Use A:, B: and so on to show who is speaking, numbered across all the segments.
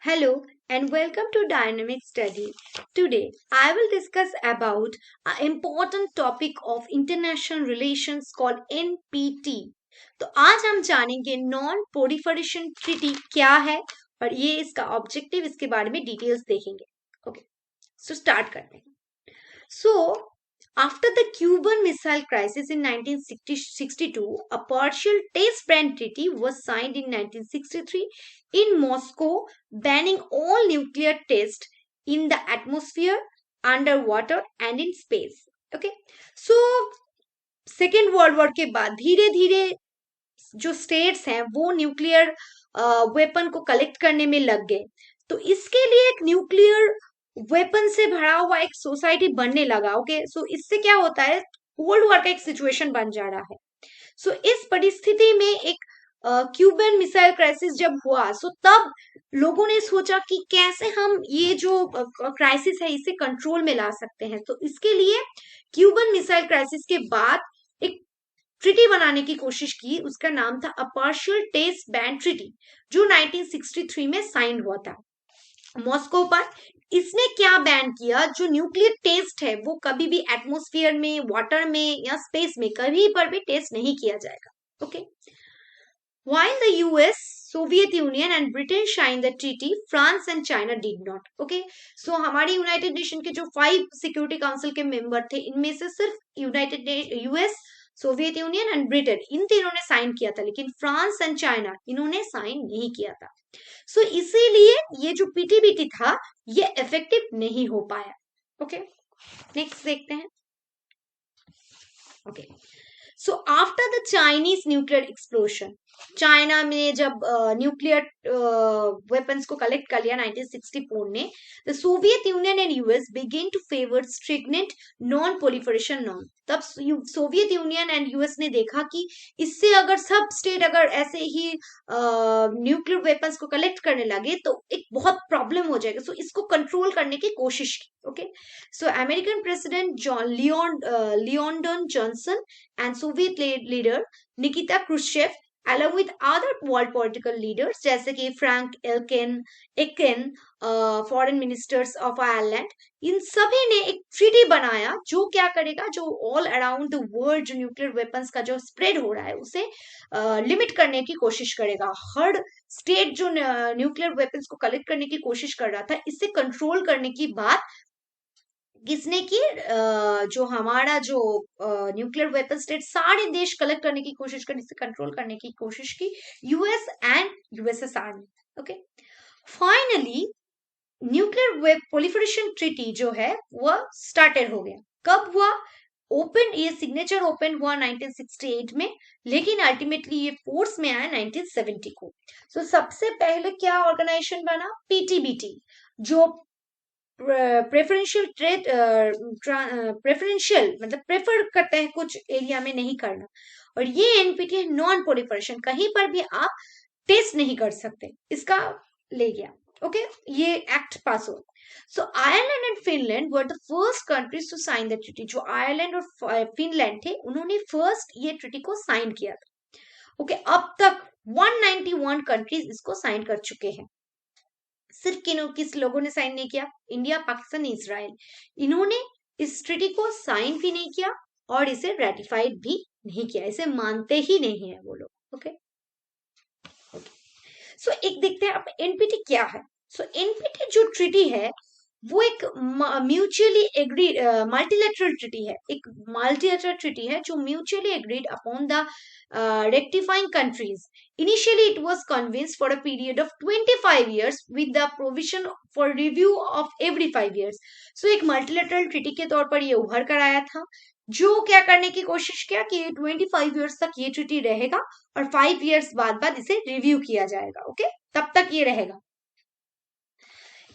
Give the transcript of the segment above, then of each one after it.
A: Hello and welcome to Dynamic Study. Today I will discuss about an important topic of international relations called NPT. तो आज हम जानेंगे non proliferation treaty क्या है और ये इसका ऑब्जेक्टिव इसके बारे में डिटेल्स देखेंगे. ओके, सो स्टार्ट करते हैं. So, after the Cuban Missile Crisis in 1962, a partial test ban treaty was signed in 1963 in Moscow, banning all nuclear tests in the atmosphere, underwater, and in space. Okay, so second world war के बाद धीरे धीरे जो states हैं वो nuclear weapon को collect करने में लग गए. तो इसके लिए एक न्यूक्लियर वेपन से भरा हुआ एक सोसाइटी बनने लगा. ओके, सो इससे क्या होता है, कोल्ड वॉर का एक सिचुएशन बन जा रहा है. सो इस परिस्थिति में एक क्यूबन मिसाइल क्राइसिस जब हुआ, सो तब लोगों ने सोचा कि कैसे हम ये जो क्राइसिस है इसे कंट्रोल में ला सकते हैं. तो इसके लिए क्यूबन मिसाइल क्राइसिस के बाद एक ट्रीटी बनाने की कोशिश की. उसका नाम था a partial test ban treaty, जो 1963 में साइन हुआ था मॉस्को पर. इसने क्या बैन किया, जो न्यूक्लियर टेस्ट है वो कभी भी एटमॉस्फेयर में, वाटर में या स्पेस में कभी पर भी टेस्ट नहीं किया जाएगा. Okay, while the US, Soviet Union and Britain signed the treaty, France and China did not. Okay, so हमारे यूनाइटेड नेशन के जो 5 सिक्योरिटी काउंसिल के मेंबर थे, इनमें से सिर्फ US, Soviet union and Britain, इन तीनों ने साइन किया था, लेकिन फ्रांस एंड चाइना इन्होंने साइन नहीं किया था. सो इसीलिए ये जो पीटीबीटी था ये इफेक्टिव नहीं हो पाया. ओके, नेक्स्ट देखते हैं. Okay, so after the Chinese nuclear explosion, China में जब न्यूक्लियर वेपन्स को कलेक्ट कर लिया 1964 में, the Soviet union and US begin to favour stringent non proliferation norm. तब सोवियत यूनियन एंड यूएस ने देखा कि इससे अगर सब स्टेट अगर ऐसे ही न्यूक्लियर वेपन्स को कलेक्ट करने लगे तो एक बहुत प्रॉब्लम हो जाएगा. सो इसको कंट्रोल करने की कोशिश की. Okay, so American president Lyndon Johnson and Soviet leader Nikita Khrushchev, along with other world political leaders जैसे कि फ्रैंक एकेन, फॉरेन मिनिस्टर्स ऑफ आयरलैंड, इन सभी ने एक ट्रीटी बनाया जो क्या करेगा, जो ऑल अराउंड द वर्ल्ड जो न्यूक्लियर वेपन्स का जो स्प्रेड हो रहा है उसे लिमिट करने की कोशिश करेगा. हर स्टेट जो न्यूक्लियर वेपन्स को कलेक्ट करने की कोशिश कर रहा था, इससे कंट्रोल करने की बात किसने की, जो हमारा जो न्यूक्लियर वेपन स्टेट सारे देश कलेक्ट करने की कोशिश कर, इसे कंट्रोल करने की कोशिश की यूएस एंड यूएसएसआर ने. Okay, finally nuclear proliferation treaty जो है वह स्टार्टेड हो गया. कब हुआ ओपन, ये सिग्नेचर ओपन हुआ 1968 में, लेकिन अल्टीमेटली ये फोर्स में आया 1970 को. सो सबसे पहले क्या ऑर्गेनाइजेशन बना, पीटीबीटी, जो प्रेफरेंशियल ट्रेड, प्रेफरेंशियल मतलब प्रेफर करते हैं कुछ एरिया में नहीं करना. और ये एनपीटी है नॉन प्रोलिफरेशन, कहीं पर भी आप टेस्ट नहीं कर सकते, इसका ले गया. ओके, ये एक्ट पास हो. So Ireland and Finland were the first countries to sign the treaty. जो आयरलैंड और फिनलैंड थे उन्होंने फर्स्ट ये ट्रीटी को साइन किया था. ओके, अब तक 191 कंट्रीज इसको साइन कर चुके हैं. सिर्फ किस लोगों ने साइन नहीं किया, इंडिया, पाकिस्तान, इजराइल, इन्होंने इस ट्रीटी को साइन भी नहीं किया और इसे रेटिफाइड भी नहीं किया, इसे मानते ही नहीं है वो लोग. ओके, सो एक देखते हैं अब एनपीटी क्या है. सो एनपीटी जो ट्रीटी है वो एक म्यूचुअली एग्रीड मल्टीलेटरल ट्रीटी है. एक मल्टीलेटरल ट्रीटी है जो mutually agreed upon the rectifying countries. Initially, it was convinced for a period of 25 years with the provision for review of every 5 years. So, एक multilateral treaty के तौर पर ये उभर कर आया था, जो क्या करने की कोशिश किया कि 25 years तक ये ट्रीटी रहेगा और 5 years बाद इसे रिव्यू किया जाएगा. ओके, तब तक ये रहेगा.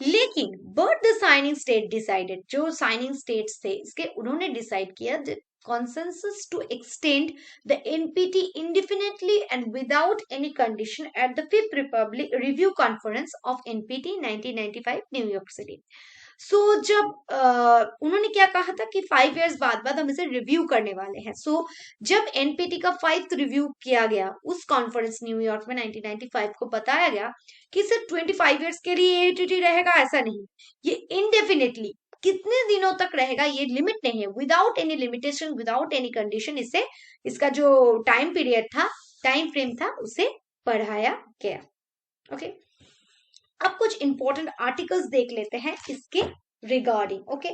A: लेकिन but the signing state decided, जो साइनिंग स्टेट्स थे इसके उन्होंने डिसाइड किया consensus to extend the NPT indefinitely and without any condition at the Fifth Republic Review Conference of NPT 1995 New York City. जब उन्होंने क्या कहा था कि 5 इयर्स बाद हम इसे रिव्यू करने वाले हैं। जब एनपीटी का 5th रिव्यू किया गया उस कॉन्फ्रेंस न्यूयॉर्क में 1995 को बताया गया कि सिर्फ 25 इयर्स के लिए एटीटी रहेगा, ऐसा नहीं, ये इनडेफिनेटली कितने दिनों तक रहेगा ये लिमिट नहीं है, without any limitation, without any condition, इसे इसका जो टाइम पीरियड था, टाइम फ्रेम था, उसे बढ़ाया गया। ओके, अब कुछ इंपॉर्टेंट आर्टिकल्स देख लेते हैं इसके रिगार्डिंग। ओके,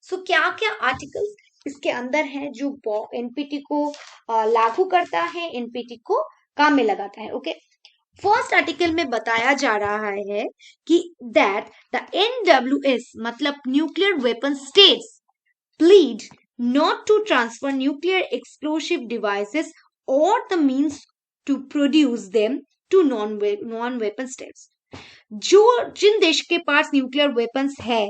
A: क्या क्या आर्टिकल्स इसके अंदर है जो एनपीटी को लागू करता है, एनपीटी को काम में लगाता है। ओके, फर्स्ट आर्टिकल में बताया जा रहा है कि दैट द एनडब्ल्यूएस मतलब nuclear weapon states plead not to transfer nuclear explosive devices or the means to produce them to non-weapon states। जो जिन देश के पास न्यूक्लियर वेपन्स है,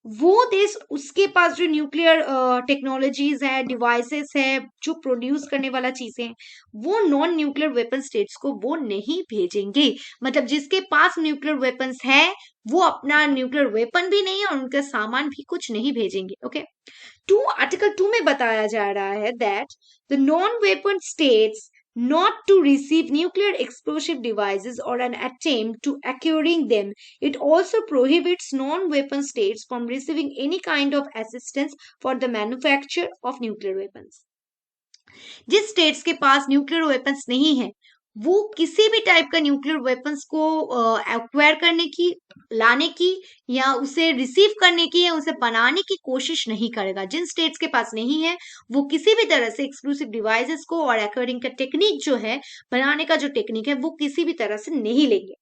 A: वो देश उसके पास जो न्यूक्लियर टेक्नोलॉजीज है, डिवाइसेस है, जो प्रोड्यूस करने वाला चीजें हैं, वो नॉन न्यूक्लियर वेपन स्टेट्स को वो नहीं भेजेंगे। मतलब जिसके पास न्यूक्लियर वेपन्स है वो अपना न्यूक्लियर वेपन भी नहीं है और उनका सामान भी कुछ नहीं भेजेंगे। ओके, आर्टिकल 2 में बताया जा रहा है that the non weapon states not to receive nuclear explosive devices or an attempt to acquiring them. It also prohibits non-weapon states from receiving any kind of assistance for the manufacture of nuclear weapons। जिस states के पास nuclear weapons नहीं है वो किसी भी type का nuclear weapons को एक्वायर करने की, लाने की, या उसे रिसीव करने की, या उसे बनाने की कोशिश नहीं करेगा। जिन स्टेट्स के पास नहीं है वो किसी भी तरह से एक्सक्लूसिव डिवाइसेस को और एक्वायरिंग का टेक्निक जो है, बनाने का जो टेक्निक है, वो किसी भी तरह से नहीं लेंगे।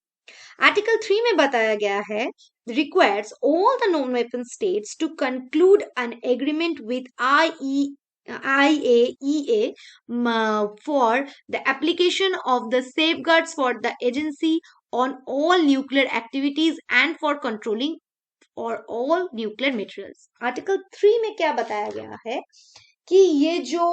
A: आर्टिकल 3 में बताया गया है requires all the non-weapon states to conclude an agreement with IAEA for the application of the safeguards for the agency on all nuclear activities and for controlling or all nuclear materials। Article 3 में क्या बताया गया है कि ये जो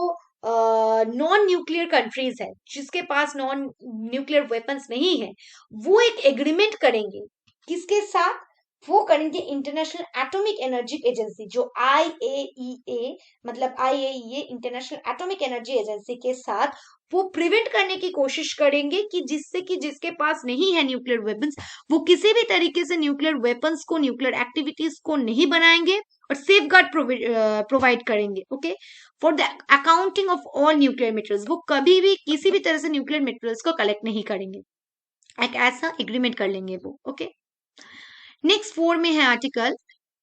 A: non nuclear countries है जिसके पास नॉन न्यूक्लियर वेपन्स नहीं है, वो एक एग्रीमेंट करेंगे। किसके साथ? वो करेंगे इंटरनेशनल एटॉमिक एनर्जी एजेंसी, जो IAEA मतलब IAEA international atomic energy agency के साथ वो प्रिवेंट करने की कोशिश करेंगे कि जिसके पास नहीं है न्यूक्लियर वेपन्स वो किसी भी तरीके से न्यूक्लियर वेपन्स को, न्यूक्लियर एक्टिविटीज को नहीं बनाएंगे और सेफगार्ड प्रोवाइड करेंगे। Okay, for the accounting of all nuclear materials, वो कभी भी किसी भी तरह से न्यूक्लियर मटेरियल्स को कलेक्ट नहीं करेंगे, एक ऐसा एग्रीमेंट कर लेंगे वो। ओके, नेक्स्ट 4 में है article,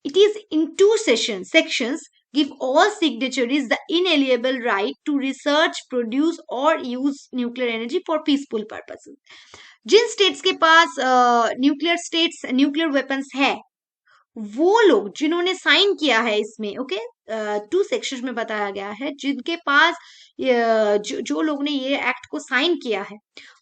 A: it is in 2 sections give all signatories the inalienable right to research, produce or use nuclear energy for peaceful purposes। जिन स्टेट्स के पास न्यूक्लियर वेपन्स है, वो लोग जिन्होंने साइन किया है इसमें, ओके, 2 सेक्शंस में बताया गया है, जिनके पास जो लोग ने ये एक्ट को साइन किया है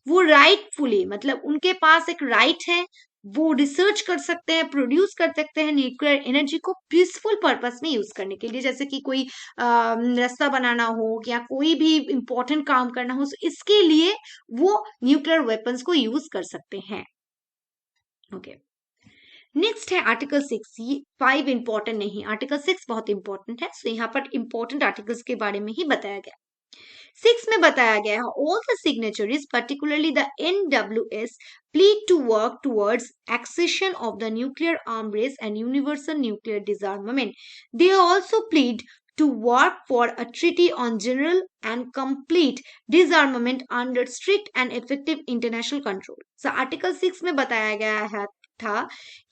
A: वो राइटफुली, मतलब उनके पास एक राइट है, वो रिसर्च कर सकते हैं, प्रोड्यूस कर सकते हैं न्यूक्लियर एनर्जी को पीसफुल पर्पस में यूज करने के लिए, जैसे कि कोई रास्ता बनाना हो या कोई भी इंपॉर्टेंट काम करना हो, इसके लिए वो न्यूक्लियर वेपन्स को यूज कर सकते हैं। ओके, नेक्स्ट है आर्टिकल 6। ये 5 इंपॉर्टेंट नहीं, आर्टिकल 6 बहुत इंपॉर्टेंट है, सो यहाँ पर इंपॉर्टेंट आर्टिकल्स के बारे में ही बताया गया। 6 में बताया गया है all the signatories, particularly the NWS, plead to work towards accession of the nuclear arms race and universal nuclear disarmament। They also plead to work for a treaty on general and complete disarmament under strict and effective international control। So article 6 में बताया गया है था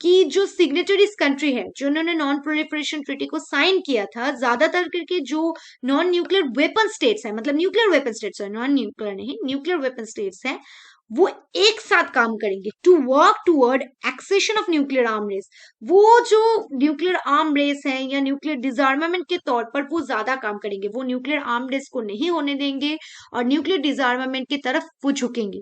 A: कि जो signatories country है, जिन्होंने non proliferation treaty को साइन किया था, ज्यादातर करके जो नॉन न्यूक्लियर वेपन स्टेट्स है, मतलब न्यूक्लियर वेपन स्टेट्स है, नॉन न्यूक्लियर नहीं, न्यूक्लियर वेपन स्टेट्स है, वो एक साथ काम करेंगे to work toward cessation of nuclear arm race. वो जो न्यूक्लियर आर्म रेस है या न्यूक्लियर डिजार्मामेंट के तौर पर वो ज्यादा काम करेंगे, वो न्यूक्लियर आर्म रेस को नहीं होने देंगे और न्यूक्लियर डिजार्मामेंट की तरफ वो झुकेंगे।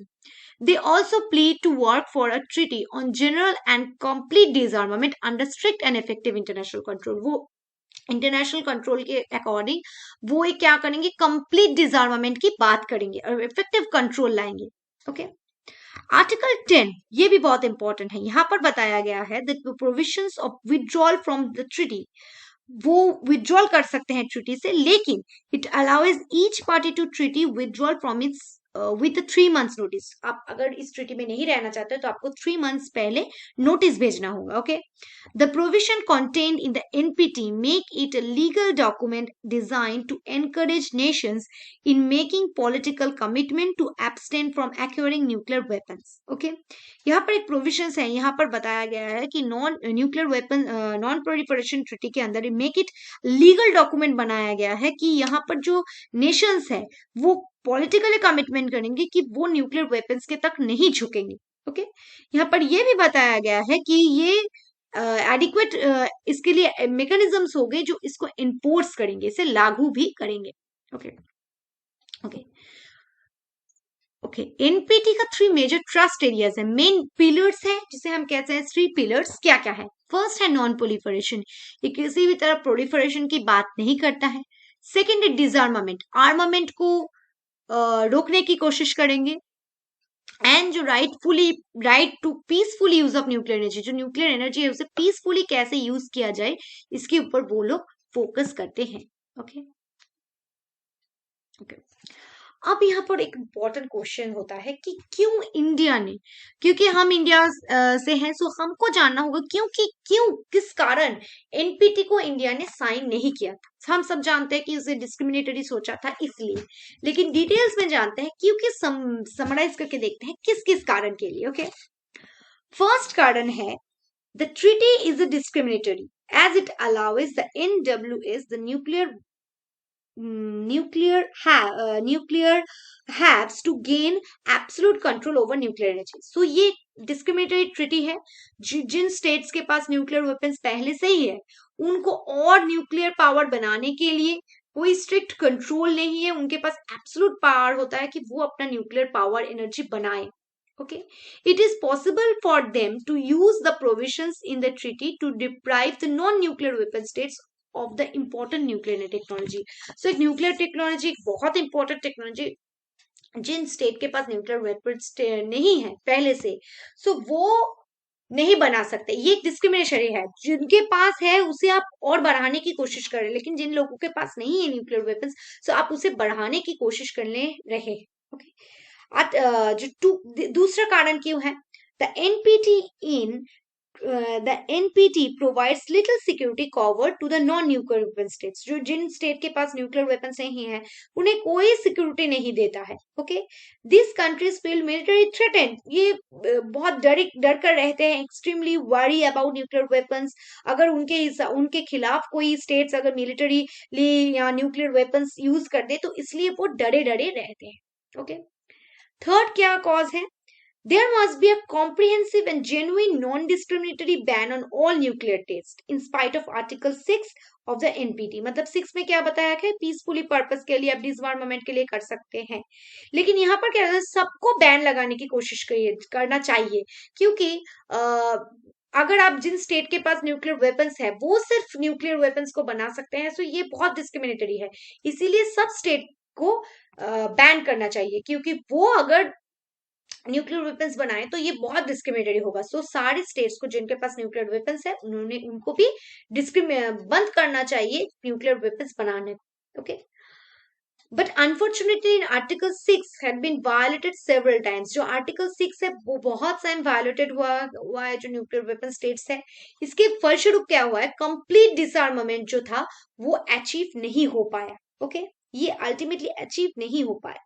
A: They also plead to work for a treaty on general and complete disarmament under strict and effective international control। वो इंटरनेशनल कंट्रोल के अकॉर्डिंग वो एक क्या करेंगे, कंप्लीट डिजार्मामेंट की बात करेंगे और इफेक्टिव कंट्रोल लाएंगे। ओके, आर्टिकल 10 ये भी बहुत इंपॉर्टेंट है। यहाँ पर बताया गया है that the provisions of withdrawal from the treaty, वो विथड्रॉल कर सकते हैं ट्रीटी से, लेकिन it allows each party to treaty withdrawal from its with 3 months notice. आप अगर इस ट्रीटी में नहीं रहना चाहते तो आपको 3 months पहले नोटिस भेजना होगा। Okay, the provision contained in the NPT make it a legal document designed to encourage nations in making political commitment to abstain from acquiring nuclear weapons. Okay, यहाँ पर एक प्रोविजंस है, यहाँ पर बताया गया है कि नॉन प्रोलिफरेशन ट्रीटी के अंदर मेक इट लीगल डॉक्यूमेंट बनाया गया है कि यहाँ पर जो नेशंस है वो पॉलिटिकली कमिटमेंट करेंगे कि वो न्यूक्लियर वेपन्स के तक नहीं झुकेंगे। ओके, यहाँ पर ये भी बताया गया है कि ये एडिक्वेट इसके लिए मैकेनिज्म्स हो गए जो इसको इन्फोर्स करेंगे, इसे लागू भी करेंगे। ओके ओके ओके, एनपीटी का 3 मेजर ट्रस्ट एरियाज है, मेन पिलर्स है जिसे हम कहते हैं 3 पिलर्स। क्या क्या है? फर्स्ट है नॉन प्रोलिफरेशन, ये किसी भी तरह प्रोलिफरेशन की बात नहीं करता है। सेकेंड है डिसआर्मामेंट, आर्मामेंट को रोकने की कोशिश करेंगे। एंड जो right to peaceful use of nuclear energy, जो न्यूक्लियर एनर्जी है उसे पीसफुली कैसे यूज किया जाए इसके ऊपर वो लोग फोकस करते हैं। ओके ओके, अब यहाँ पर एक इम्पोर्टेंट क्वेश्चन होता है कि क्यों इंडिया ने, क्योंकि हम इंडिया से हैं, सो हमको जानना होगा क्यों किस कारण एनपीटी को इंडिया ने साइन नहीं किया था। हम सब जानते हैं कि उसे डिस्क्रिमिनेटरी सोचा था इसलिए, लेकिन डिटेल्स में जानते हैं क्योंकि समराइज करके देखते हैं किस किस कारण के लिए। ओके, फर्स्ट कारण है the treaty is a discriminatory as it allows the NWS, the nuclear has to gain absolute control over nuclear energy. So ये डिस्क्रिमिनेटरी ट्रीटी है। जिन स्टेट्स के पास न्यूक्लियर वेपन्स पहले से ही है उनको और न्यूक्लियर पावर बनाने के लिए कोई स्ट्रिक्ट कंट्रोल नहीं है, उनके पास एब्सोल्यूट पावर होता है कि वो अपना न्यूक्लियर पावर एनर्जी बनाए। Okay, it is possible for them to use the provisions in the treaty to deprive the non-nuclear weapon states of the important nuclear technology. So एक nuclear technology बहुत important technology जिन state के पास nuclear weapon नहीं है पहले से, सो वो नहीं बना सकते। ये एक डिस्क्रिमिनेशन है, जिनके पास है उसे आप और बढ़ाने की कोशिश करें, लेकिन जिन लोगों के पास नहीं है न्यूक्लियर वेपन्स, सो आप उसे बढ़ाने की कोशिश करने रहे। ओके, जो दूसरा कारण क्यों है? The NPT in the NPT provides little security cover to the non-nuclear weapon states. जो जिन स्टेट के पास न्यूक्लियर वेपन्स नहीं है उन्हें कोई सिक्योरिटी नहीं देता है। Okay, this countries feel military threatened, ये बहुत डर कर रहते हैं, extremely worry about nuclear weapons. अगर उनके खिलाफ कोई स्टेट्स अगर मिलिटरीली या न्यूक्लियर वेपन्स यूज कर दे तो इसलिए वो डरे रहते हैं। ओके, थर्ड क्या कॉज है? There must be a comprehensive and genuine non-discriminatory ban on all nuclear tests in spite of Article 6 of the NPT. मतलब 6 में क्या बताया है? पीसफुली पर्पस के लिए, आप डिसआर्मामेंट के लिए कर सकते हैं, लेकिन यहाँ पर क्या है, सबको बैन लगाने की कोशिश करना चाहिए, क्योंकि अगर आप जिन स्टेट के पास न्यूक्लियर वेपन्स है वो सिर्फ न्यूक्लियर वेपन्स को बना सकते हैं, तो ये बहुत डिस्क्रिमिनेटरी है। इसीलिए सब स्टेट को बैन करना चाहिए, क्योंकि वो अगर न्यूक्लियर वेपन्स बनाए तो ये बहुत डिस्क्रिमिनेटरी होगा। सो सारे स्टेट्स को जिनके पास न्यूक्लियर वेपन्स है उनको भी बंद करना चाहिए न्यूक्लियर वेपन्स बनाने। Okay, but unfortunately in article 6 had been violated several times. जो आर्टिकल 6 है वो बहुत टाइम वायलेटेड हुआ है, जो न्यूक्लियर वेपन स्टेट्स है। इसके फलस्वरूप क्या हुआ है? कंप्लीट डिसआर्मामेंट जो था वो अचीव नहीं हो पाया। ओके, ये अल्टीमेटली अचीव नहीं हो पाया।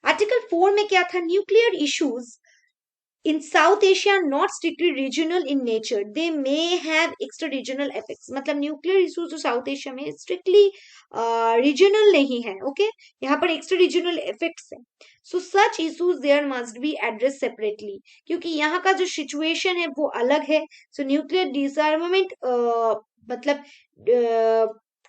A: आर्टिकल 4 में क्या था? Nuclear issues in South Asia not strictly regional in nature, they may have extra regional effects. मतलब न्यूक्लियर इश्यूज जो साउथ एशिया में स्ट्रिक्टली रीजनल नहीं है। ओके, यहाँ पर एक्स्ट्रा रीजनल इफेक्ट्स है। So such issues there must be address separately, क्योंकि यहाँ का जो सिचुएशन है वो अलग है। सो न्यूक्लियर डिसआर्मामेंट मतलब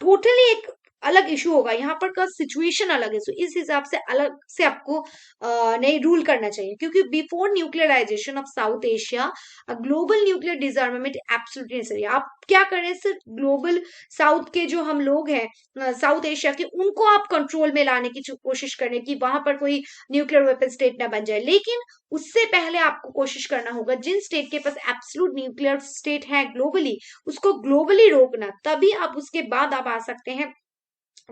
A: टोटली एक अलग इशू होगा, यहाँ पर का सिचुएशन अलग है, सो इस हिसाब से अलग से आपको नहीं रूल करना चाहिए, क्योंकि before nuclearization of south Asia global nuclear डिसआर्मामेंट absolutely necessary. आप क्या करें सर, ग्लोबल साउथ के जो हम लोग हैं साउथ एशिया के, उनको आप कंट्रोल में लाने की कोशिश करें कि वहां पर कोई न्यूक्लियर वेपन स्टेट ना बन जाए, लेकिन उससे पहले आपको कोशिश करना होगा जिन स्टेट के पास एब्सोल्यूट न्यूक्लियर स्टेट है ग्लोबली, उसको ग्लोबली रोकना, तभी आप उसके बाद आप आ सकते हैं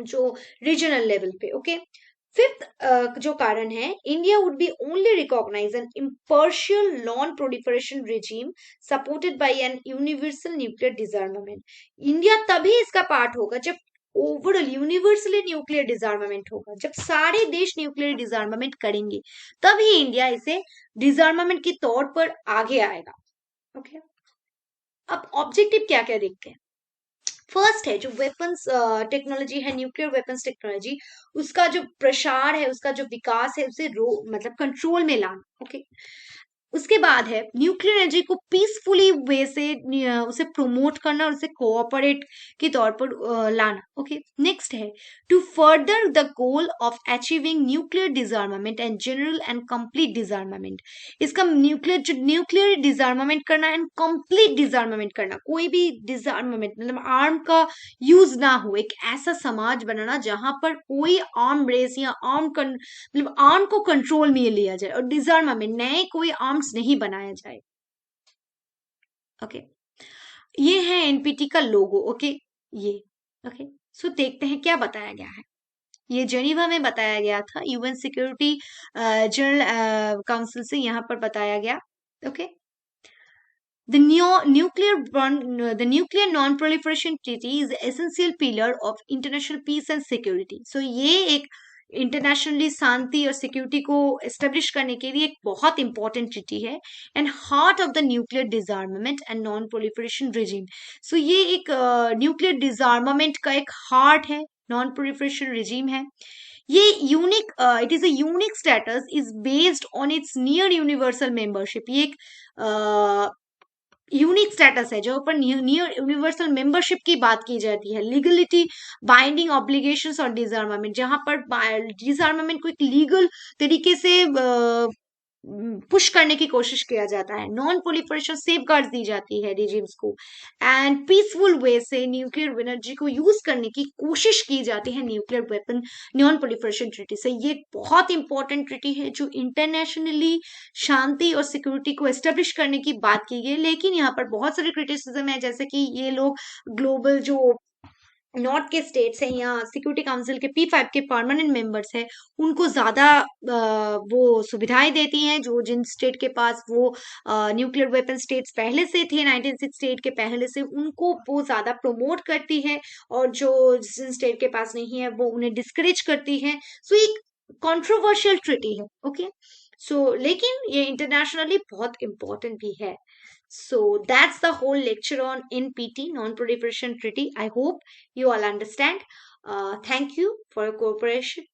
A: जो रीजनल लेवल पे। ओके, फिफ्थ जो कारण है, India would be only recognise an impartial non proliferation regime supported by an universal nuclear disarmament. India तभी इसका पार्ट होगा जब ओवरऑल यूनिवर्सली न्यूक्लियर डिसआर्मामेंट होगा, जब सारे देश न्यूक्लियर डिसआर्मामेंट करेंगे तभी इंडिया इसे डिसआर्मामेंट के तौर पर आगे आएगा। ओके, अब ऑब्जेक्टिव क्या क्या देखते हैं। फर्स्ट है जो वेपन्स टेक्नोलॉजी है, न्यूक्लियर वेपन्स टेक्नोलॉजी, उसका जो प्रसार है, उसका जो विकास है, उसे मतलब कंट्रोल में लाना। ओके, उसके बाद है न्यूक्लियर एनर्जी को पीसफुली वे से उसे प्रमोट करना और उसे कोऑपरेट के तौर पर लाना। ओके, नेक्स्ट है to further the goal of achieving nuclear disarmament and general and complete disarmament. इसका न्यूक्लियर डिसआर्मामेंट करना एंड कंप्लीट डिसआर्मामेंट करना, कोई भी डिसआर्मामेंट मतलब आर्म का यूज ना हो, एक ऐसा समाज बनाना जहां पर कोई आर्म रेस या मतलब आर्म को कंट्रोल में लिया जाए और डिसआर्मामेंट नए कोई आर्म्स नहीं बनाया जाए। ओके, ये है एनपीटी का लोगो। ओके, ये ओके, सो देखते हैं क्या बताया गया है। ये जेनीवा में बताया गया था, यूएन सिक्योरिटी जनरल काउंसिल से यहाँ पर बताया गया। Okay, the nuclear non-proliferation treaty is the essential pillar of international peace and security. So ये एक इंटरनेशनली शांति और सिक्योरिटी को एस्टेब्लिश करने के लिए एक बहुत इंपॉर्टेंट ट्रीटी है, and heart of the nuclear disarmament and non proliferation regime. So ये एक न्यूक्लियर डिसआर्मामेंट का एक हार्ट है, नॉन प्रोलिफरेशन रिजीम है। ये unique it is a unique status is based on it's near universal membership. ये एक यूनिक स्टेटस है जो पर नियर यूनिवर्सल मेंबरशिप की बात की जाती है, लीगलिटी बाइंडिंग ऑब्लिगेशंस और डिसआर्मामेंट, जहां पर डिसआर्मामेंट को एक लीगल तरीके से पुश करने की कोशिश किया जाता है, नॉन प्रोलिफरेशन सेफगार्ड्स दी जाती है रिजिम्स को, एंड पीसफुल वे से न्यूक्लियर एनर्जी को यूज करने की कोशिश की जाती है nuclear weapon non proliferation treaty से। ये बहुत इंपॉर्टेंट ट्रीटी है जो इंटरनेशनली शांति और सिक्योरिटी को एस्टेब्लिश करने की बात की गई, लेकिन यहाँ पर बहुत सारे क्रिटिसिज्म है, जैसे कि ये लोग ग्लोबल जो नॉर्थ के स्टेट्स हैं या सिक्योरिटी काउंसिल के P5 के परमानेंट मेंबर्स हैं, उनको ज्यादा वो सुविधाएं देती हैं, जो जिन स्टेट के पास वो न्यूक्लियर वेपन स्टेट्स पहले से थे 1968 के पहले से, उनको वो ज्यादा प्रमोट करती है, और जो जिन स्टेट के पास नहीं है वो उन्हें डिस्करेज करती है। सो एक कंट्रोवर्शियल ट्रीटी है। ओके, सो लेकिन ये इंटरनेशनली बहुत इंपॉर्टेंट भी है। So that's the whole lecture on NPT, Non-Proliferation Treaty. I hope you all understand. Thank you for your cooperation.